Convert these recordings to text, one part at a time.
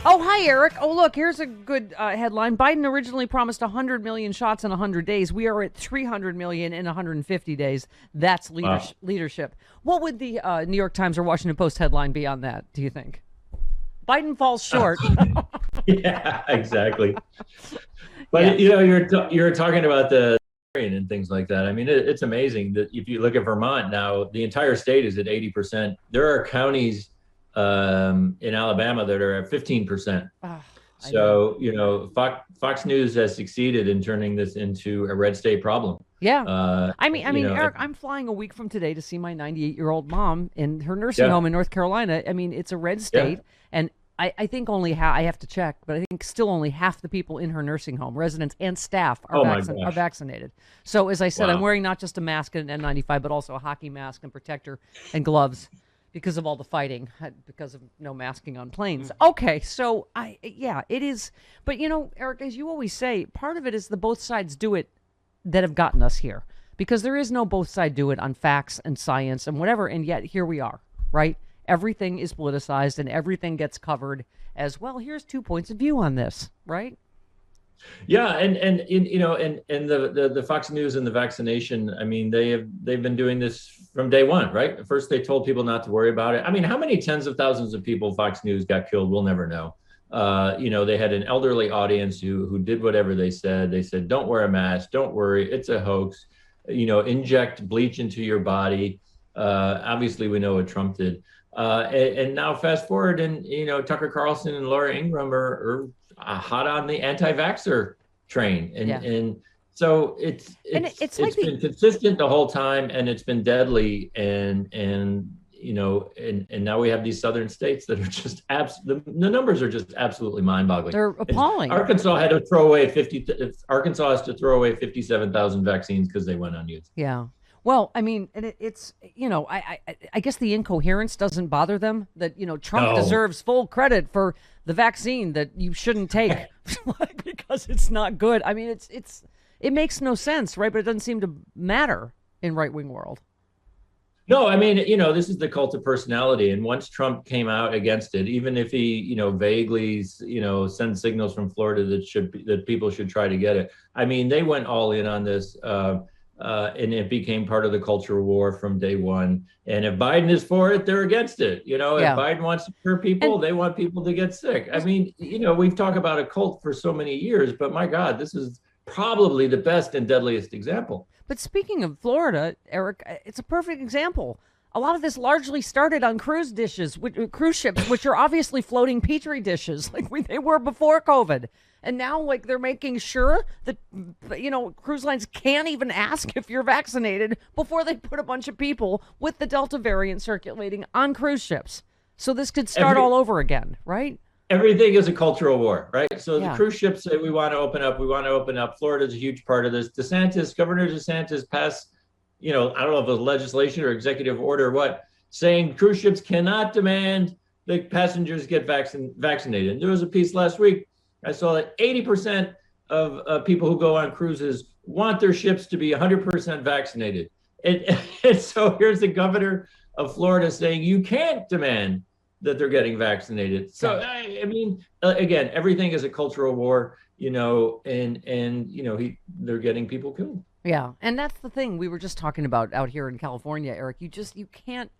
Oh, hi, Eric. Oh, look, here's a good headline. Biden originally promised 100 million shots in 100 days. We are at 300 million in 150 days. That's leadership. What would the New York Times or Washington Post headline be on that, do you think? Biden falls short. Yeah, exactly. But, you're talking about the and things like that. I mean, it's amazing that if you look at Vermont now, the entire state is at 80%. There are counties in Alabama that are at 15%. So, Fox News has succeeded in turning this into a red state problem. Yeah. I mean, Eric, I'm flying a week from today to see my 98-year-old mom in her nursing home in North Carolina. I mean, it's a red state. And I think only I have to check, but I think still only half the people in her nursing home, residents and staff, are vaccinated. So as I said, I'm wearing not just a mask and an N95, but also a hockey mask and protector and gloves, because of all the fighting, because of no masking on planes. Okay, so it is. But Eric, as you always say, part of it is the both sides do it that have gotten us here, because there is no both side do it on facts and science and whatever, and yet here we are, right? Everything is politicized and everything gets covered as well. Here's 2 points of view on this, right? Yeah, and the Fox News and the vaccination, I mean, they've been doing this from day one, right? First, they told people not to worry about it. I mean, how many tens of thousands of people Fox News got killed, we'll never know. They had an elderly audience who did whatever they said. They said, don't wear a mask, don't worry, it's a hoax. Inject bleach into your body. Obviously, we know what Trump did. And now fast forward, and Tucker Carlson and Laura Ingraham are hot on the anti-vaxxer train, and so it's been consistent the whole time, and it's been deadly, and now we have these southern states that are just the numbers are just absolutely mind-boggling. They're appalling. Arkansas has to throw away 57,000 vaccines because they went unused. Yeah. Well, I mean, it's I guess the incoherence doesn't bother them, that Trump deserves full credit for the vaccine that you shouldn't take because it's not good. I mean, it makes no sense, right? But it doesn't seem to matter in right-wing world. No, I mean, this is the cult of personality, and once Trump came out against it, even if he vaguely sends signals from Florida that people should try to get it, I mean, they went all in on this. And it became part of the cultural war from day one. And if Biden is for it, they're against it. If Biden wants to cure people, they want people to get sick. I mean, we've talked about a cult for so many years, but my God, this is probably the best and deadliest example. But speaking of Florida, Eric, it's a perfect example. A lot of this largely started on cruise ships, which are obviously floating petri dishes, like they were before COVID. And now, they're making sure that, cruise lines can't even ask if you're vaccinated before they put a bunch of people with the Delta variant circulating on cruise ships. So this could start all over again, right? Everything is a cultural war, right? So the cruise ships say, we want to open up. Florida's a huge part of this. Governor DeSantis passed, I don't know if it was legislation or executive order or what, saying cruise ships cannot demand that passengers get vaccinated. And there was a piece last week, I saw that 80% of people who go on cruises want their ships to be 100% vaccinated. And so here's the governor of Florida saying you can't demand that they're getting vaccinated. So, I mean, again, everything is a cultural war, and they're getting people killed. Yeah. And that's the thing we were just talking about out here in California, Eric. You can't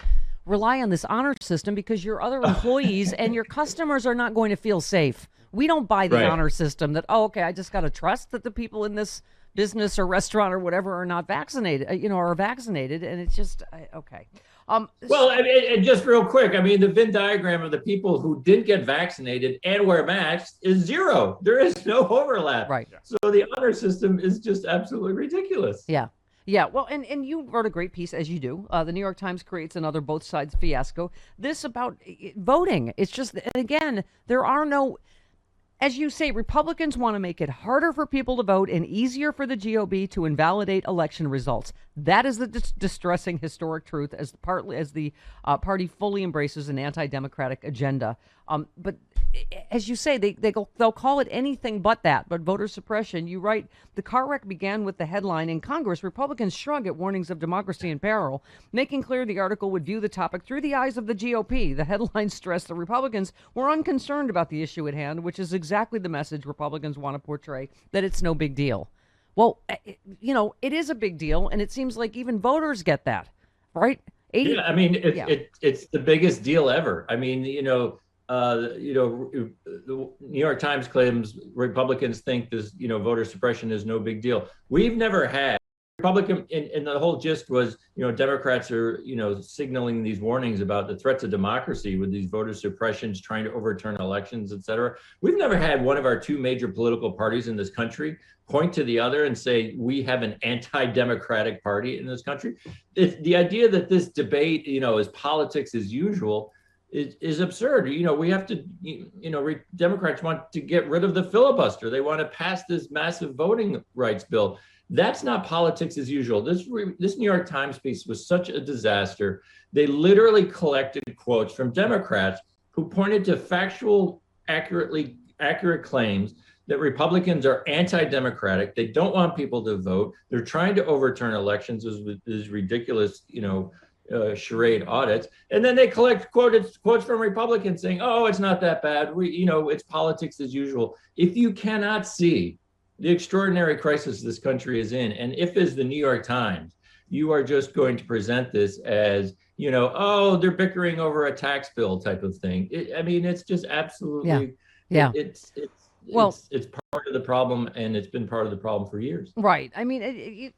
rely on this honor system because your other employees and your customers are not going to feel safe. We don't buy the honor system that, I just got to trust that the people in this business or restaurant or whatever are not vaccinated, are vaccinated. And it's just, okay. Well, and just real quick, I mean, the Venn diagram of the people who didn't get vaccinated and wear masks is zero. There is no overlap. Right. So the honor system is just absolutely ridiculous. Yeah. Yeah, well, and you wrote a great piece, as you do. The New York Times creates another both sides fiasco. This about voting. It's just, and again, there are no... as you say, Republicans want to make it harder for people to vote and easier for the GOP to invalidate election results. That is the distressing historic truth, as the party fully embraces an anti-democratic agenda. But as you say, they'll call it anything but that. But voter suppression, you write, the car wreck began with the headline in Congress, Republicans shrug at warnings of democracy in peril, making clear the article would view the topic through the eyes of the GOP. The headline stressed the Republicans were unconcerned about the issue at hand, which is exactly the message Republicans want to portray, that it's no big deal. Well, it is a big deal, and it seems like even voters get that, right? Yeah, I mean, it's the biggest deal ever. I mean, the New York Times claims Republicans think this, voter suppression is no big deal. We've never had Republican, and the whole gist was, Democrats are, signaling these warnings about the threats of democracy with these voter suppressions, trying to overturn elections, et cetera. We've never had one of our two major political parties in this country point to the other and say, we have an anti-democratic party in this country. The idea that this debate, is politics as usual is absurd. We have to, Democrats want to get rid of the filibuster. They want to pass this massive voting rights bill. That's not politics as usual. This New York Times piece was such a disaster. They literally collected quotes from Democrats who pointed to factual, accurate claims that Republicans are anti-democratic. They don't want people to vote. They're trying to overturn elections with these ridiculous, charade audits. And then they collect quotes from Republicans saying, oh, it's not that bad. It's politics as usual. If you cannot see the extraordinary crisis this country is in, and if as the New York Times, you are just going to present this as, oh, they're bickering over a tax bill type of thing. It's just absolutely, it's part of the problem, and it's been part of the problem for years. Right. I mean,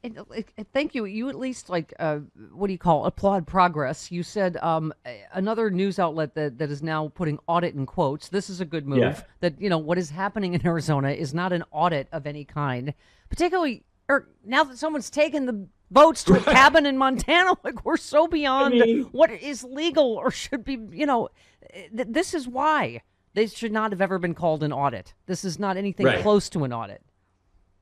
thank you. You at least applaud progress. You said another news outlet that is now putting audit in quotes. This is a good move. Yeah. That, what is happening in Arizona is not an audit of any kind, particularly now that someone's taken the votes to a cabin in Montana. Like, we're so beyond what is legal or should be, this is why they should not have ever been called an audit. This is not anything close to an audit.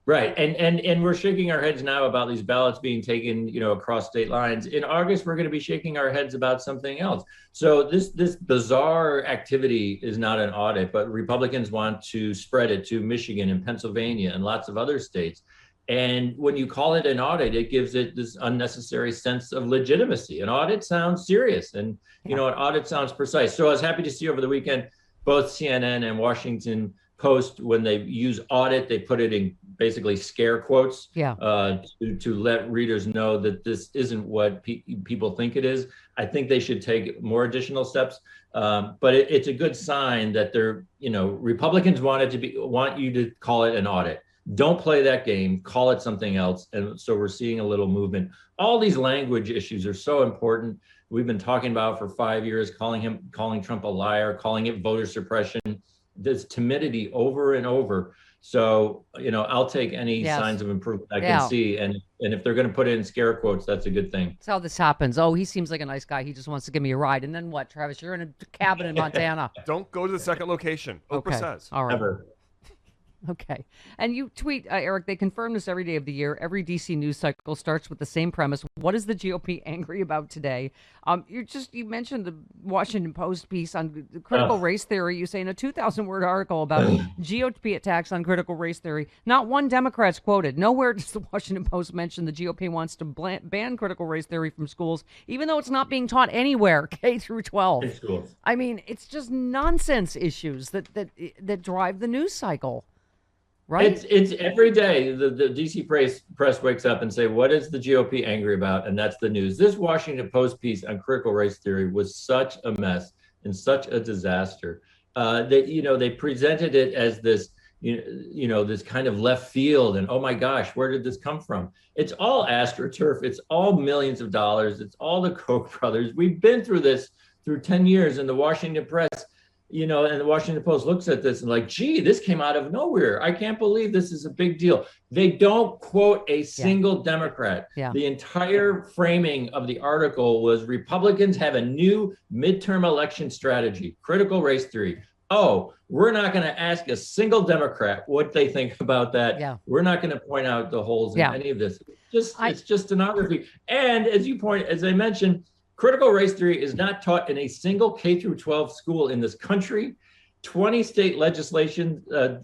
Right. And we're shaking our heads now about these ballots being taken, across state lines. In August, we're going to be shaking our heads about something else. So this bizarre activity is not an audit, but Republicans want to spread it to Michigan and Pennsylvania and lots of other states. And when you call it an audit, it gives it this unnecessary sense of legitimacy. An audit sounds serious, and an audit sounds precise. So I was happy to see over the weekend both CNN and Washington Post, when they use audit, they put it in basically scare quotes to let readers know that this isn't what people think it is. I think they should take more additional steps, but it's a good sign that they're, Republicans want you to call it an audit. Don't play that game, call it something else. And so we're seeing a little movement. All these language issues are so important. We've been talking about for 5 years, calling Trump a liar, calling it voter suppression. There's timidity over and over. So, I'll take any signs of improvement I can see. And if they're going to put it in scare quotes, that's a good thing. That's how this happens. Oh, he seems like a nice guy. He just wants to give me a ride. And then what, Travis? You're in a cabin in Montana. Don't go to the second location. Oprah says. All right. Never. Okay. And you tweet, Eric, they confirm this every day of the year. Every DC news cycle starts with the same premise. What is the GOP angry about today? You mentioned the Washington Post piece on critical race theory. You say in a 2,000-word article about GOP attacks on critical race theory, not one Democrat's quoted. Nowhere does the Washington Post mention the GOP wants to ban critical race theory from schools, even though it's not being taught anywhere, K through 12. In schools. I mean, it's just nonsense issues that drive the news cycle. Right. It's every day the DC press wakes up and say, what is the GOP angry about? And that's the news. This Washington Post piece on critical race theory was such a mess and such a disaster that, they presented it as this, this kind of left field. And, oh, my gosh, where did this come from? It's all AstroTurf. It's all millions of dollars. It's all the Koch brothers. We've been through this through 10 years, and the Washington press, and the Washington Post looks at this and like, gee, this came out of nowhere. I can't believe this is a big deal. They don't quote a single Democrat. Yeah. The entire framing of the article was Republicans have a new midterm election strategy, critical race theory. oh, we're not going to ask a single Democrat what they think about that. Yeah. We're not going to point out the holes in any of this. It's just stenography. And as I mentioned, critical race theory is not taught in a single K through 12 school in this country. 20 state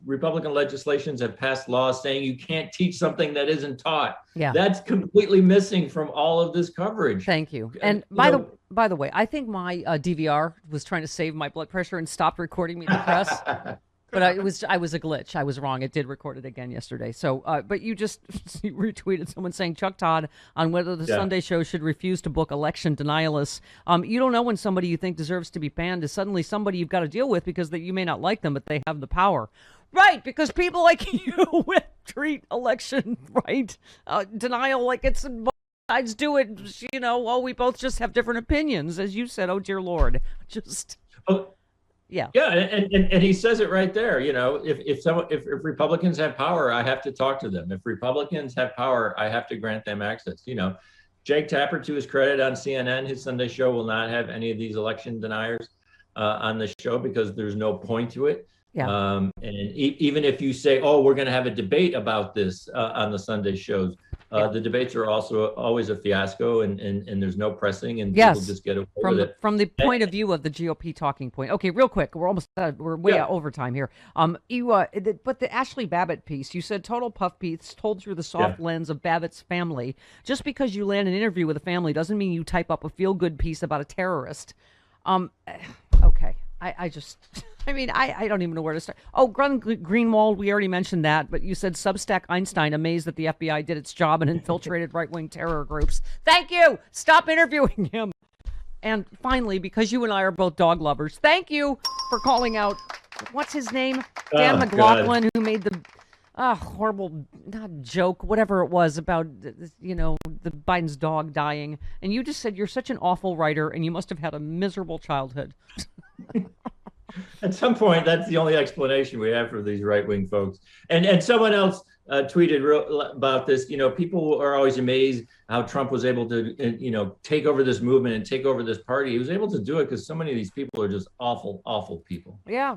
Republican legislations have passed laws saying you can't teach something that isn't taught. Yeah. That's completely missing from all of this coverage. Thank you. And by the way, I think my DVR was trying to save my blood pressure and stopped recording me in the press. But I was a glitch. I was wrong. It did record it again yesterday. So, but you just retweeted someone saying Chuck Todd on whether the Sunday show should refuse to book election denialists. You don't know when somebody you think deserves to be banned is suddenly somebody you've got to deal with because you may not like them, but they have the power. Right, because people like you treat election denial like it's both sides do it. We both just have different opinions, as you said. Oh dear Lord, just. Yeah. Yeah, and he says it right there. If Republicans have power, I have to talk to them. If Republicans have power, I have to grant them access. Jake Tapper, to his credit, on CNN, his Sunday show will not have any of these election deniers on the show because there's no point to it. Yeah. And even if you say, oh, we're going to have a debate about this on the Sunday shows, the debates are also always a fiasco, and there's no pressing, and people just get away with it. From the point of view of the GOP talking point. Okay, real quick, we're way out over time here. But the Ashley Babbitt piece, you said total puff piece told through the soft lens of Babbitt's family. Just because you land an interview with a family doesn't mean you type up a feel-good piece about a terrorist. Okay. I don't even know where to start. Oh, Greenwald, we already mentioned that, but you said Substack Einstein amazed that the FBI did its job and infiltrated right-wing terror groups. Thank you. Stop interviewing him. And finally, because you and I are both dog lovers, thank you for calling out, what's his name? Dan McLaughlin, God, who made the horrible, not joke, whatever it was about, the Biden's dog dying. And you just said you're such an awful writer and you must have had a miserable childhood. At some point, that's the only explanation we have for these right-wing folks. And someone else tweeted about this. People are always amazed how Trump was able to, take over this movement and take over this party. He was able to do it because so many of these people are just awful, awful people. Yeah,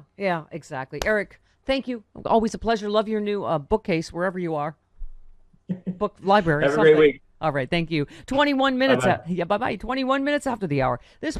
exactly. Eric, thank you. Always a pleasure. Love your new bookcase wherever you are. Book library. Have a great week. All right, thank you. 21 minutes. Bye-bye. Bye-bye. 21 minutes after the hour. This.